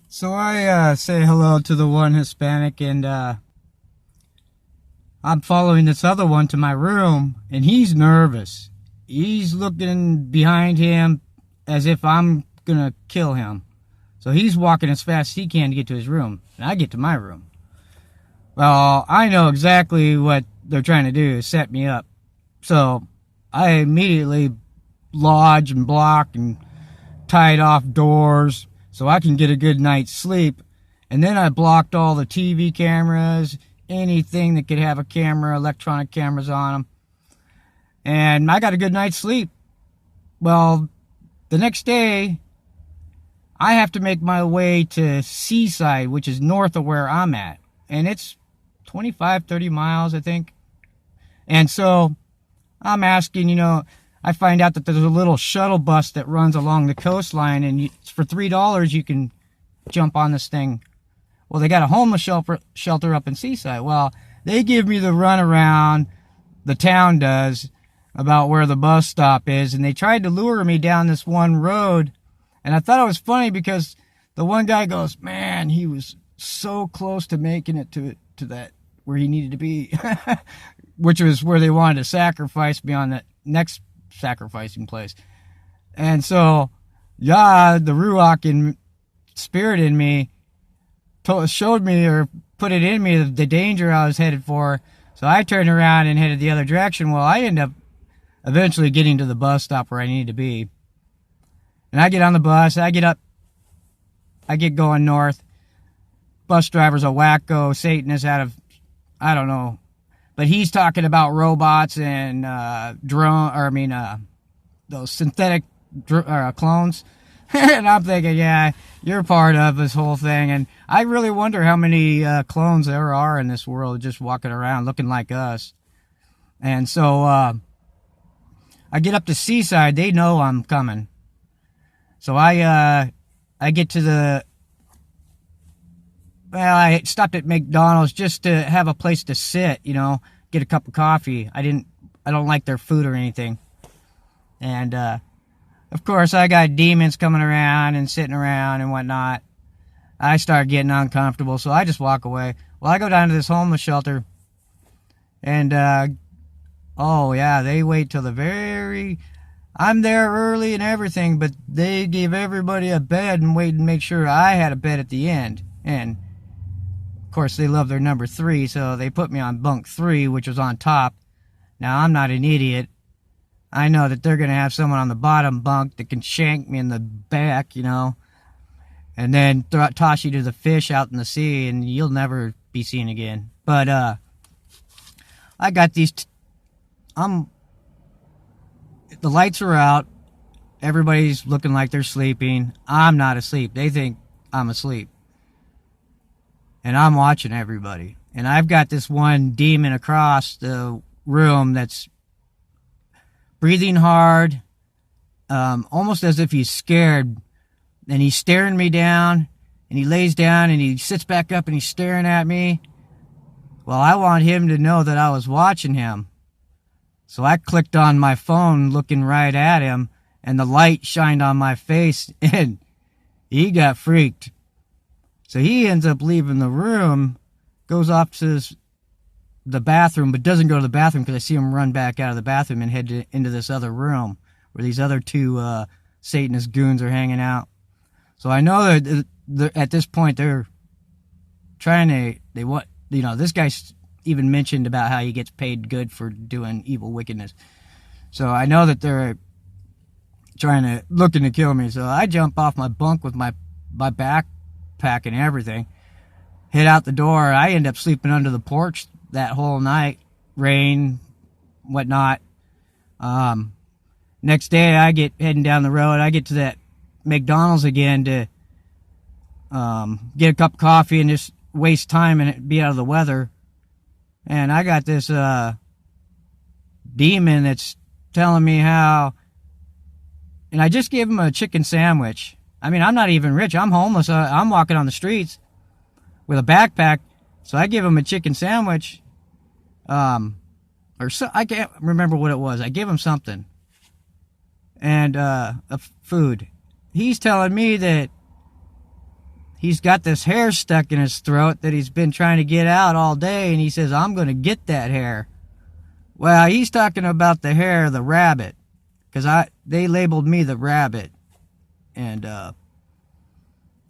So I say hello to the one Hispanic, and I'm following this other one to my room, and he's nervous. He's looking behind him as if I'm gonna kill him. So he's walking as fast as he can to get to his room, and I get to my room. Well, I know exactly what they're trying to do, is set me up. So I immediately lodge and block and tied off doors so I can get a good night's sleep. And then I blocked all the TV cameras, anything that could have a camera, electronic cameras on them. And I got a good night's sleep. Well, the next day, I have to make my way to Seaside, which is north of where I'm at. And it's 25, 30 miles, I think. And so I'm asking, I find out that there's a little shuttle bus that runs along the coastline, and for $3 you can jump on this thing. Well, they got a homeless shelter up in Seaside. Well, they give me the runaround, the town does, about where the bus stop is, and they tried to lure me down this one road, and I thought it was funny because the one guy goes, man, he was so close to making it to that where he needed to be, which was where they wanted to sacrifice me on the next sacrificing place. And so, yeah, the Ruach in spirit in me showed me, or put it in me, the danger I was headed for. So I turned around and headed the other direction. Well, I ended up eventually getting to the bus stop where I needed to be. And I get on the bus, I get going north. Bus driver's a wacko Satanist out of, I don't know, but he's talking about robots and those synthetic clones. And I'm thinking, yeah, you're part of this whole thing. And I really wonder how many clones there are in this world just walking around looking like us. And so I get up to Seaside. They know I'm coming. So I get to I stopped at McDonald's just to have a place to sit, get a cup of coffee. I don't like their food or anything. And, of course, I got demons coming around and sitting around and whatnot. I start getting uncomfortable, so I just walk away. Well, I go down to this homeless shelter, and, they wait till I'm there early and everything, but they give everybody a bed and wait and make sure I had a bed at the end. And, of course, they love their number 3, so they put me on bunk 3, which was on top. Now, I'm not an idiot. I know that they're going to have someone on the bottom bunk that can shank me in the back, and then toss you to the fish out in the sea, and you'll never be seen again. But I got these... the lights are out. Everybody's looking like they're sleeping. I'm not asleep. They think I'm asleep. And I'm watching everybody. And I've got this one demon across the room that's breathing hard, almost as if he's scared. And he's staring me down, and he lays down, and he sits back up, and he's staring at me. Well, I want him to know that I was watching him. So I clicked on my phone looking right at him, and the light shined on my face, and he got freaked. So he ends up leaving the room, goes off to the bathroom, but doesn't go to the bathroom because I see him run back out of the bathroom and head into this other room where these other 2 Satanist goons are hanging out. So I know that at this point they're trying to, this guy's even mentioned about how he gets paid good for doing evil wickedness. So I know that they're looking to kill me. So I jump off my bunk with my backpack and everything, head out the door. I end up sleeping under the porch that whole night, rain, whatnot. Next day, I get heading down the road. I get to that McDonald's again to get a cup of coffee and just waste time and be out of the weather. And I got this demon that's telling me how, and I just gave him a chicken sandwich. I mean, I'm not even rich. I'm homeless. I'm walking on the streets with a backpack. So I give him a chicken sandwich. I can't remember what it was. I gave him something. And food. He's telling me that he's got this hair stuck in his throat that he's been trying to get out all day, and he says, I'm going to get that hair. Well, he's talking about the hair of the rabbit, because they labeled me the rabbit, and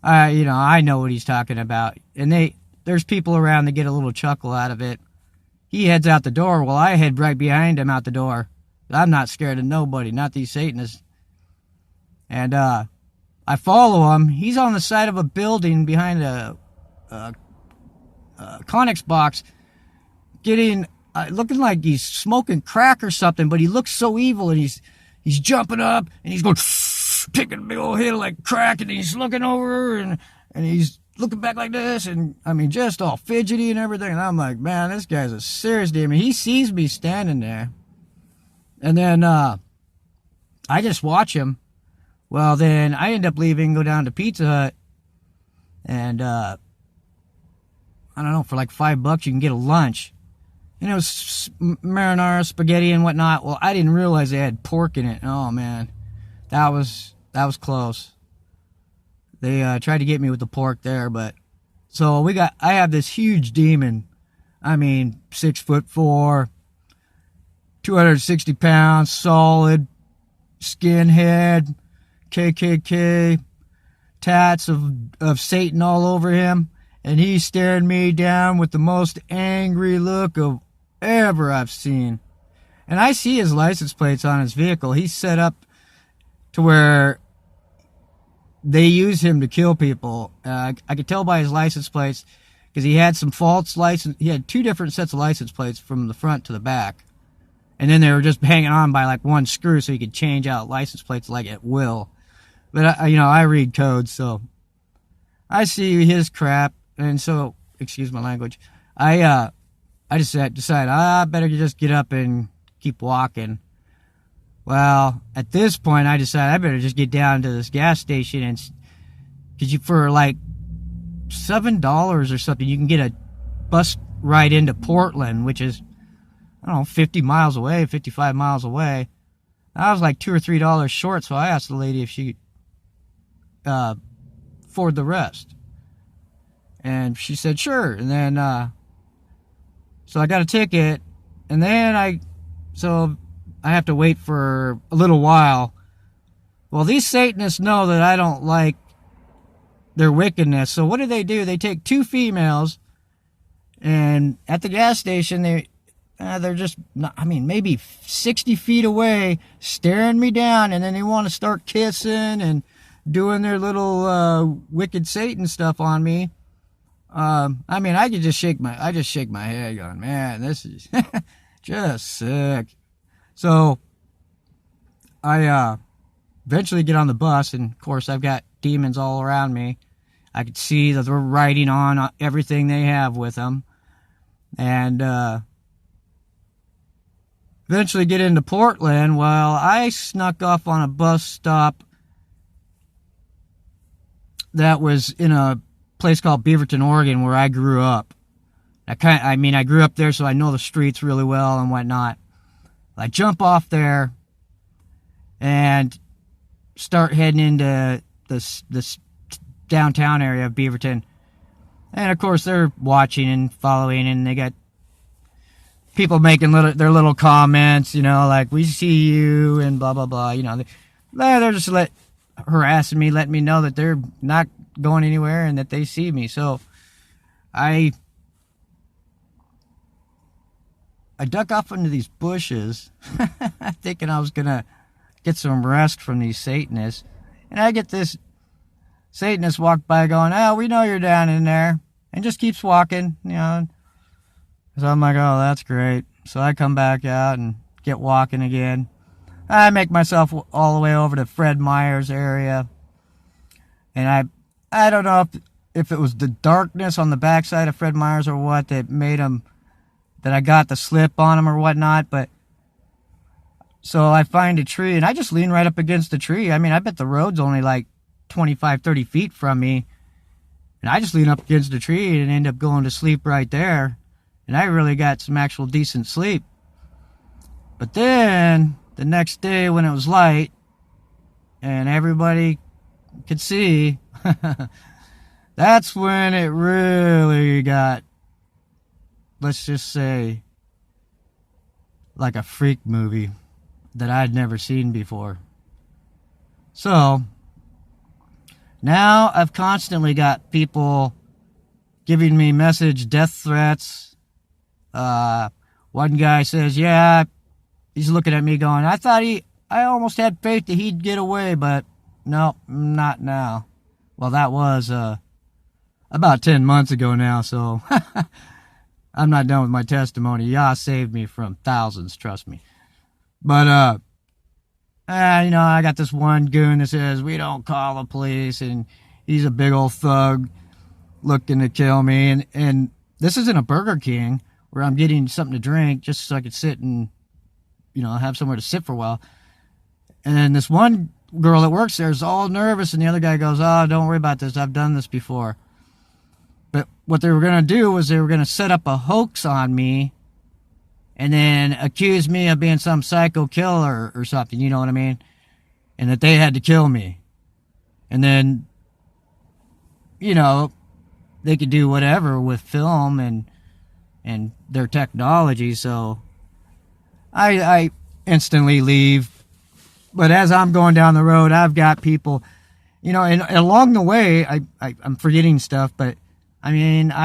I know what he's talking about, and there's people around that get a little chuckle out of it. He heads out the door, well, I head right behind him out the door. I'm not scared of nobody, not these Satanists. And I follow him. He's on the side of a building behind a Conex box, getting looking like he's smoking crack or something. But he looks so evil, and he's jumping up and he's going taking a big old hit like crack, and he's looking over and he's looking back like this, and I mean just all fidgety and everything. And I'm like, man, this guy's a serious demon. He sees me standing there, and then I just watch him. Well, then I end up leaving, go down to Pizza Hut, and I don't know, for like $5 you can get a lunch. And it was marinara, spaghetti, and whatnot. Well, I didn't realize they had pork in it. Oh, man. That was close. They tried to get me with the pork there, but... So, I have this huge demon. I mean, 6'4", 260 pounds, solid, skinhead, KKK, tats of Satan all over him, and he's staring me down with the most angry look of ever I've seen. And I see his license plates on his vehicle. He's set up to where they use him to kill people. I could tell by his license plates, because he had some false license. He had 2 different sets of license plates from the front to the back, and then they were just hanging on by like one screw, so he could change out license plates like at will. But I read codes, so I see his crap, and so, excuse my language, I just decide I better just get up and keep walking. Well, at this point, I decided I better just get down to this gas station, and because for like $7 or something, you can get a bus ride into Portland, which is, I don't know, 50 miles away, 55 miles away. I was like $2 or $3 short, so I asked the lady if she could afford the rest. And she said, sure. And then, so I got a ticket, and then I have to wait for a little while. Well, these Satanists know that I don't like their wickedness, so what do? They take 2 females, and at the gas station, they're just, maybe 60 feet away, staring me down, and then they want to start kissing and doing their little wicked Satan stuff on me. I just shake my head going, man, this is just sick. So I eventually get on the bus, and of course I've got demons all around me. I could see that they're riding on everything they have with them. And eventually get into Portland. Well, I snuck off on a bus stop that was in a place called Beaverton, Oregon, where I grew up. I grew up there, so I know the streets really well and whatnot. I jump off there and start heading into this downtown area of Beaverton. And of course, they're watching and following, and they got people making their little comments, like, we see you, and blah, blah, blah. They're just harassing me, letting me know that they're not going anywhere and that they see me. So I duck off into these bushes, thinking I was going to get some rest from these Satanists. And I get this Satanist walk by going, oh, we know you're down in there. And just keeps walking, So I'm like, oh, that's great. So I come back out and get walking again. I make myself all the way over to Fred Meyer's area. And I don't know if it was the darkness on the backside of Fred Meyer's or what that made him, that I got the slip on him or whatnot. But so I find a tree, and I just lean right up against the tree. I bet the road's only like 25, 30 feet from me. And I just lean up against the tree and end up going to sleep right there. And I really got some actual decent sleep. But then, the next day when it was light, and everybody could see, That's when it really got, let's just say, like a freak movie that I'd never seen before. So, now I've constantly got people giving me death threats. One guy says, yeah, he's looking at me going, I almost had faith that he'd get away, but no, not now. Well, that was about 10 months ago now, so I'm not done with my testimony. Yah saved me from thousands, trust me. But, I got this one goon that says, we don't call the police, and he's a big old thug looking to kill me. And this isn't a Burger King where I'm getting something to drink just so I could sit and, have somewhere to sit for a while. And this one girl that works there is all nervous, and the other guy goes, oh, don't worry about this. I've done this before. But what they were going to do was they were going to set up a hoax on me and then accuse me of being some psycho killer or something, you know what I mean? And that they had to kill me. And then, they could do whatever with film and their technology, so I instantly leave. But as I'm going down the road, I've got people, and along the way, I'm forgetting stuff, but I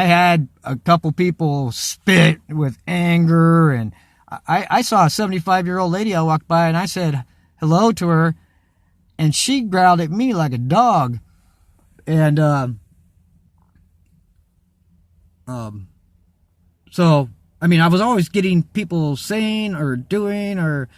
had a couple people spit with anger, and I saw a 75-year-old lady I walked by, and I said hello to her, and she growled at me like a dog. And so, I was always getting people saying or doing or